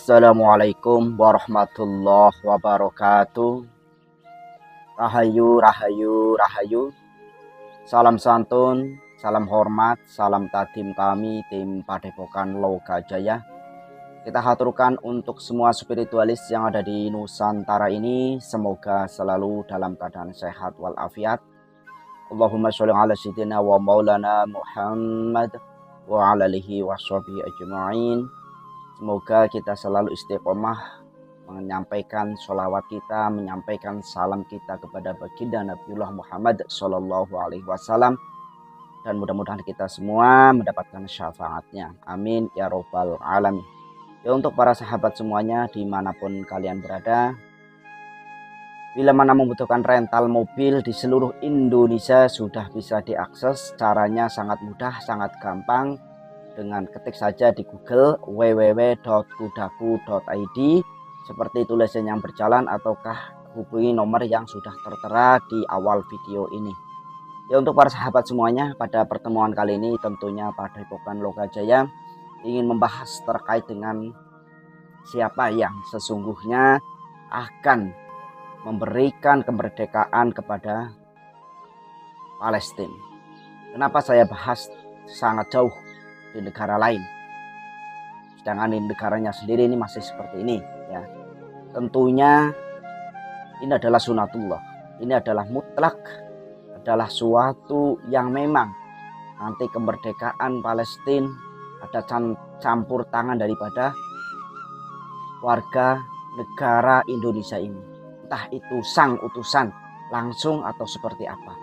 Assalamualaikum warahmatullahi wabarakatuh. Rahayu, rahayu, rahayu. Salam santun, salam hormat, salam tadim kami tim Padepokan Logajaya. Kita haturkan untuk semua spiritualis yang ada di Nusantara ini, semoga selalu dalam keadaan sehat walafiat. Allahumma sholli ala sayyidina wa maulana Muhammad wa ala alihi wa sahbihi ajma'in. Semoga kita selalu istiqomah menyampaikan sholawat kita, menyampaikan salam kita kepada baginda Nabiullah Muhammad Sallallahu Alaihi Wasallam, dan mudah-mudahan kita semua mendapatkan syafaatnya. Amin ya robbal alamin. Ya, untuk para sahabat semuanya dimanapun kalian berada, bila mana membutuhkan rental mobil di seluruh Indonesia sudah bisa diakses. Caranya sangat mudah, sangat gampang. Dengan ketik saja di Google www.kudaku.id seperti tulisan yang berjalan, ataukah hubungi nomor yang sudah tertera di awal video ini. Ya, untuk para sahabat semuanya, pada pertemuan kali ini tentunya Padepokan Logajaya ingin membahas terkait dengan siapa yang sesungguhnya akan memberikan kemerdekaan kepada Palestina. Kenapa saya bahas sangat jauh di negara lain, sedangkan di negaranya sendiri ini masih seperti ini ya. Tentunya ini adalah sunatullah, ini adalah mutlak, adalah suatu yang memang nanti kemerdekaan Palestina ada campur tangan daripada warga negara Indonesia ini, entah itu sang utusan langsung atau seperti apa.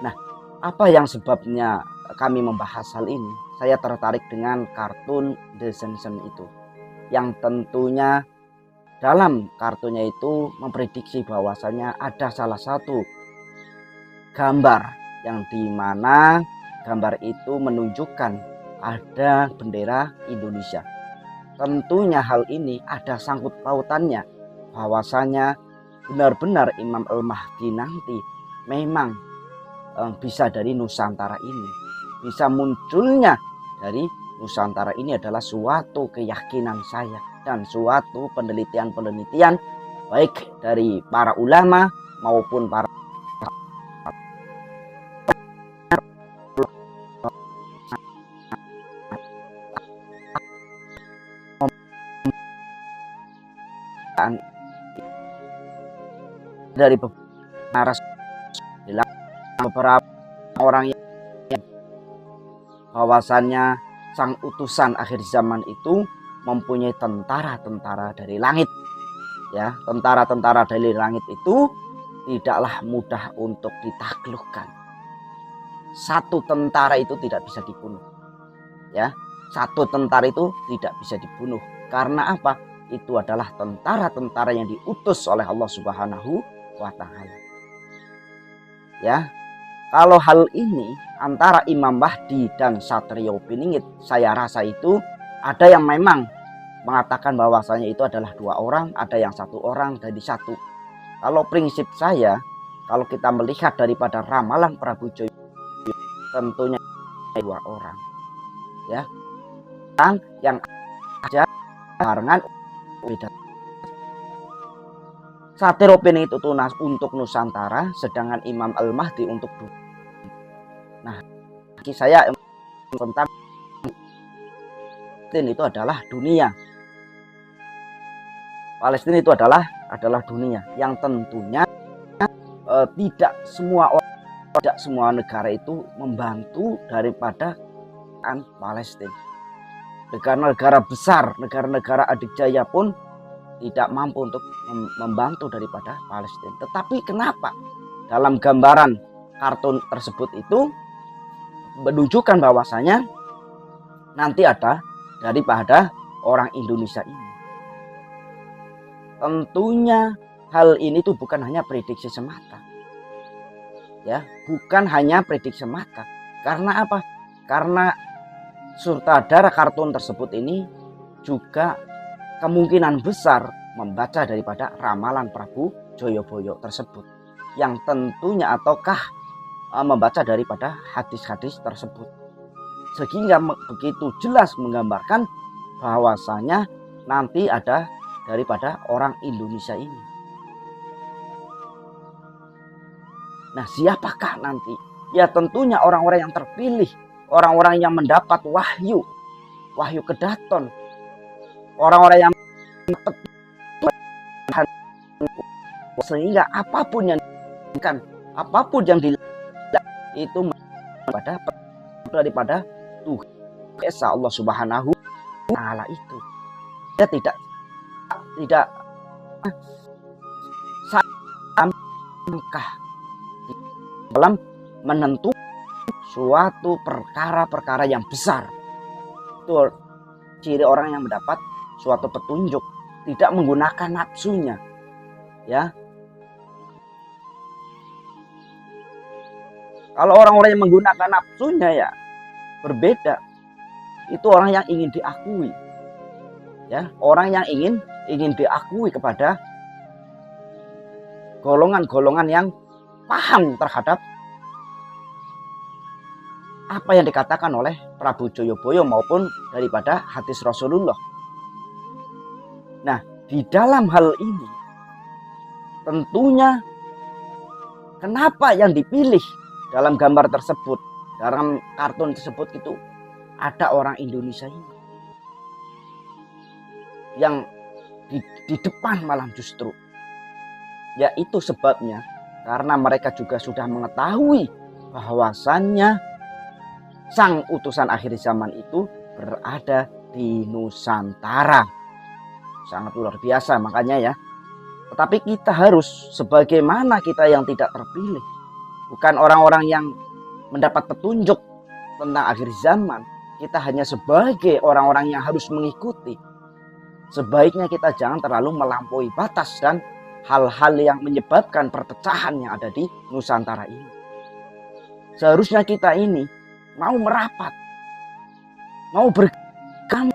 Nah, apa yang sebabnya kami membahas hal ini? Saya tertarik dengan kartun The Simpsons itu, yang tentunya dalam kartunya itu memprediksi bahwasanya ada salah satu gambar yang dimana gambar itu menunjukkan ada bendera Indonesia. Tentunya hal ini ada sangkut pautannya bahwasanya benar-benar Imam Al-Mahdi nanti memang bisa dari Nusantara ini. Bisa munculnya dari Nusantara ini adalah suatu keyakinan saya dan suatu penelitian-penelitian baik dari para ulama maupun para dari beberapa orang yang bahwasannya sang utusan akhir zaman itu mempunyai tentara-tentara dari langit ya. Tentara-tentara dari langit itu tidaklah mudah untuk ditaklukkan. Satu tentara itu tidak bisa dibunuh ya. Satu tentara itu tidak bisa dibunuh. Karena apa? Itu adalah tentara-tentara yang diutus oleh Allah Subhanahu wa Ta'ala ya. Kalau hal ini antara Imam Mahdi dan Satrio Piningit, saya rasa itu ada yang memang mengatakan bahwasanya itu adalah dua orang, ada yang satu orang dari satu. Kalau prinsip saya, kalau kita melihat daripada ramalan Prabu Joyo, tentunya dua orang ya. Yang aja barengan beda. Satrio Piningit itu tunas untuk Nusantara, sedangkan Imam Al-Mahdi untuk dunia. Nah, bagi saya tentang Palestina itu adalah dunia. Palestina itu adalah dunia yang tentunya tidak semua orang, tidak semua negara itu membantu daripada Palestina. Negara-negara besar, negara-negara adikjaya pun tidak mampu untuk membantu daripada Palestina. Tetapi kenapa dalam gambaran kartun tersebut itu menunjukkan bahwasanya nanti ada daripada orang Indonesia ini? Tentunya hal ini tuh bukan hanya prediksi semata ya, bukan hanya prediksi semata. Karena apa? Karena sutradara kartun tersebut ini juga kemungkinan besar membaca daripada ramalan Prabu Joyoboyo tersebut, yang tentunya ataukah membaca daripada hadis-hadis tersebut, sehingga begitu jelas menggambarkan bahwasanya nanti ada daripada orang Indonesia ini. Nah, siapakah nanti? Ya tentunya orang-orang yang terpilih, orang-orang yang mendapat wahyu kedaton, orang-orang yang sehingga apapun yang dilakukan, apapun yang dilakukan itu daripada Tuhan Esa Allah Subhanahu wa Ta'ala itu. Dia tidak samkah dalam menentukan suatu perkara-perkara yang besar. Itu ciri orang yang mendapat suatu petunjuk, tidak menggunakan nafsunya, ya. Kalau orang-orang yang menggunakan nafsunya ya berbeda. Itu orang yang ingin diakui, ya, orang yang ingin diakui kepada golongan-golongan yang paham terhadap apa yang dikatakan oleh Prabu Joyoboyo maupun daripada hadis Rasulullah. Nah, di dalam hal ini tentunya kenapa yang dipilih dalam gambar tersebut, dalam kartun tersebut itu ada orang Indonesia ini yang di depan malah justru. Ya itu sebabnya karena mereka juga sudah mengetahui bahwasannya sang utusan akhir zaman itu berada di Nusantara. Sangat luar biasa makanya ya. Tetapi kita harus sebagaimana kita yang tidak terpilih, bukan orang-orang yang mendapat petunjuk tentang akhir zaman. Kita hanya sebagai orang-orang yang harus mengikuti. Sebaiknya kita jangan terlalu melampaui batas dan hal-hal yang menyebabkan perpecahan yang ada di Nusantara ini. Seharusnya kita ini mau merapat, mau bergabung,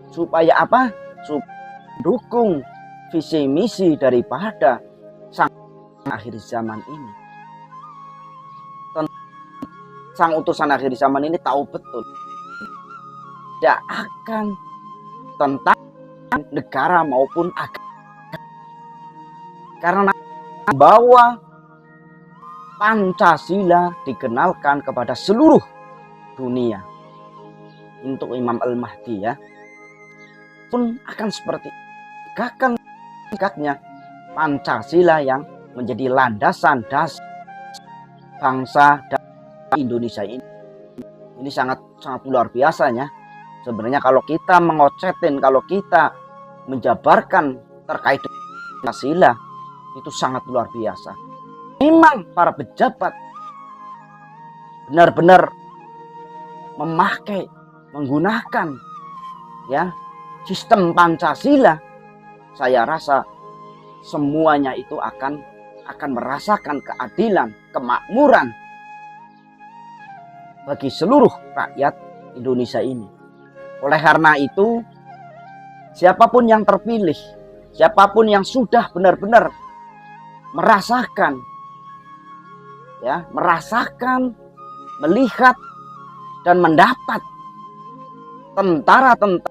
supaya apa? Supaya mendukung visi misi daripada sang akhir zaman ini. Sang utusan akhir zaman ini tahu betul tidak akan tentang negara maupun agama, karena bahwa Pancasila dikenalkan kepada seluruh dunia. Untuk Imam Al-Mahdi ya pun akan seperti tegaknya Pancasila yang menjadi landasan dasar bangsa dan Indonesia ini. Ini sangat luar biasanya. Sebenarnya kalau kita mengocetin, kalau kita menjabarkan terkait dengan Pancasila itu sangat luar biasa. Memang para pejabat benar-benar menggunakan ya sistem Pancasila. Saya rasa semuanya itu akan merasakan keadilan, kemakmuran bagi seluruh rakyat Indonesia ini. Oleh karena itu, siapapun yang terpilih, siapapun yang sudah benar-benar merasakan, melihat dan mendapat tentara-tentara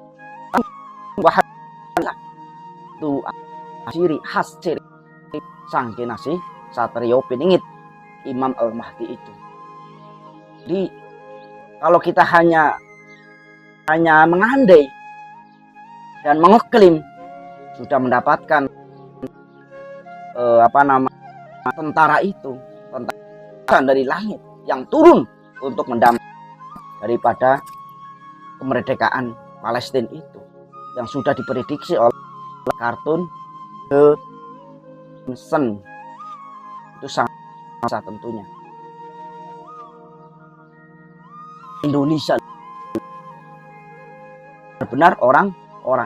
itu ciri khas sang kinasih Satrio Piningit Imam Al-Mahdi itu. Jadi kalau kita hanya mengandai dan mengeklaim sudah mendapatkan tentara itu, tentara dari langit yang turun untuk mendampingi daripada kemerdekaan Palestina itu, yang sudah diprediksi oleh kartun The Simpsons, itu sangat tentunya Indonesia benar orang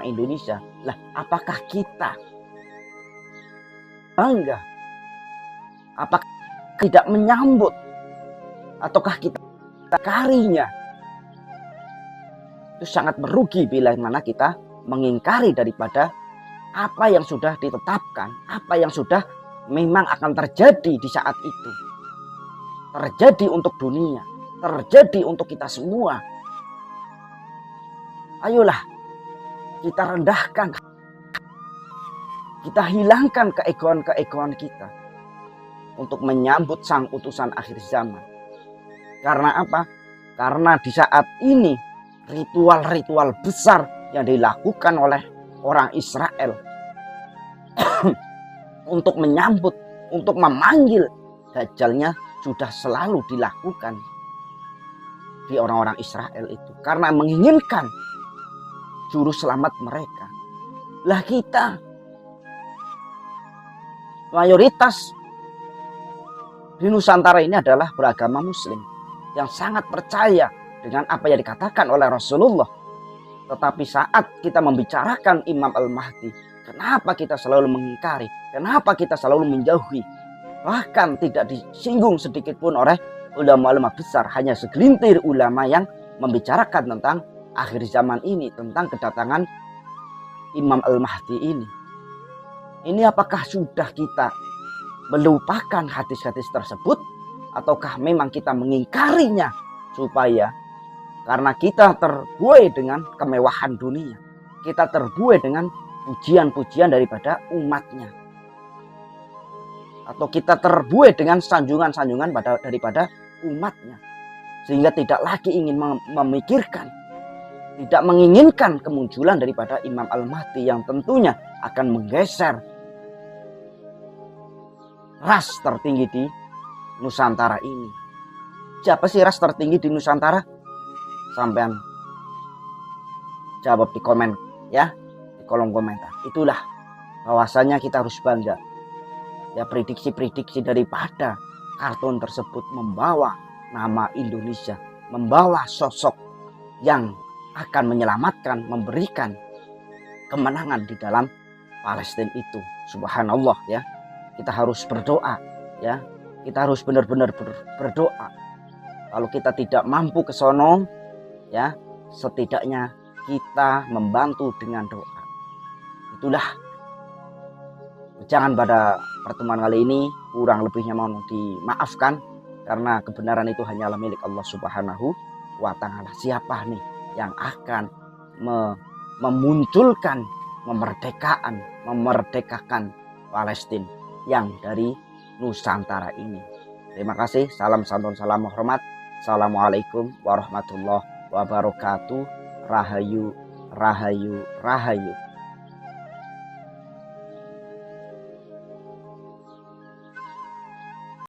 Indonesia. Lah, apakah kita bangga? Apakah tidak menyambut? Ataukah kita karinya? Itu sangat merugi bila mana kita mengingkari daripada apa yang sudah ditetapkan, apa yang sudah memang akan terjadi di saat itu. Terjadi untuk dunia, terjadi untuk kita semua. Ayolah, kita rendahkan, kita hilangkan keegoan-keegoan kita untuk menyambut sang utusan akhir zaman. Karena apa? Karena di saat ini ritual-ritual besar yang dilakukan oleh orang Israel untuk menyambut, untuk memanggil Dajjalnya sudah selalu dilakukan di orang-orang Israel itu. Karena menginginkan juru selamat mereka. Lah kita mayoritas di Nusantara ini adalah beragama Muslim yang sangat percaya dengan apa yang dikatakan oleh Rasulullah. Tetapi saat kita membicarakan Imam Al-Mahdi, kenapa kita selalu mengingkari? Kenapa kita selalu menjauhi? Bahkan tidak disinggung sedikit pun oleh ulama-ulama besar. Hanya segelintir ulama yang membicarakan tentang akhir zaman ini, tentang kedatangan Imam Al-Mahdi ini. Ini apakah sudah kita melupakan hadis-hadis tersebut? Ataukah memang kita mengingkarinya supaya karena kita terbuai dengan kemewahan dunia, kita terbuai dengan pujian-pujian daripada umatnya, atau kita terbuai dengan sanjungan-sanjungan daripada umatnya, sehingga tidak lagi ingin memikirkan, tidak menginginkan kemunculan daripada Imam Al-Mahdi yang tentunya akan menggeser ras tertinggi di Nusantara ini. Siapa sih ras tertinggi di Nusantara? Sampean jawab di komen ya, di kolom komentar. Itulah bahwasanya kita harus bangga. Ya, prediksi-prediksi daripada kartun tersebut membawa nama Indonesia, membawa sosok yang akan menyelamatkan, memberikan kemenangan di dalam Palestina itu. Subhanallah ya. Kita harus berdoa ya. Kita harus benar-benar berdoa. Kalau kita tidak mampu ke sono ya, setidaknya kita membantu dengan doa. Itulah jangan pada pertemuan kali ini, kurang lebihnya mohon dimaafkan karena kebenaran itu hanyalah milik Allah Subhanahu wa Ta'ala. Siapa nih yang akan memunculkan memerdekakan Palestina yang dari Nusantara ini? Terima kasih. Salam santun, salam hormat. Assalamualaikum warahmatullahi wabarakatuh. Rahayu, rahayu, rahayu.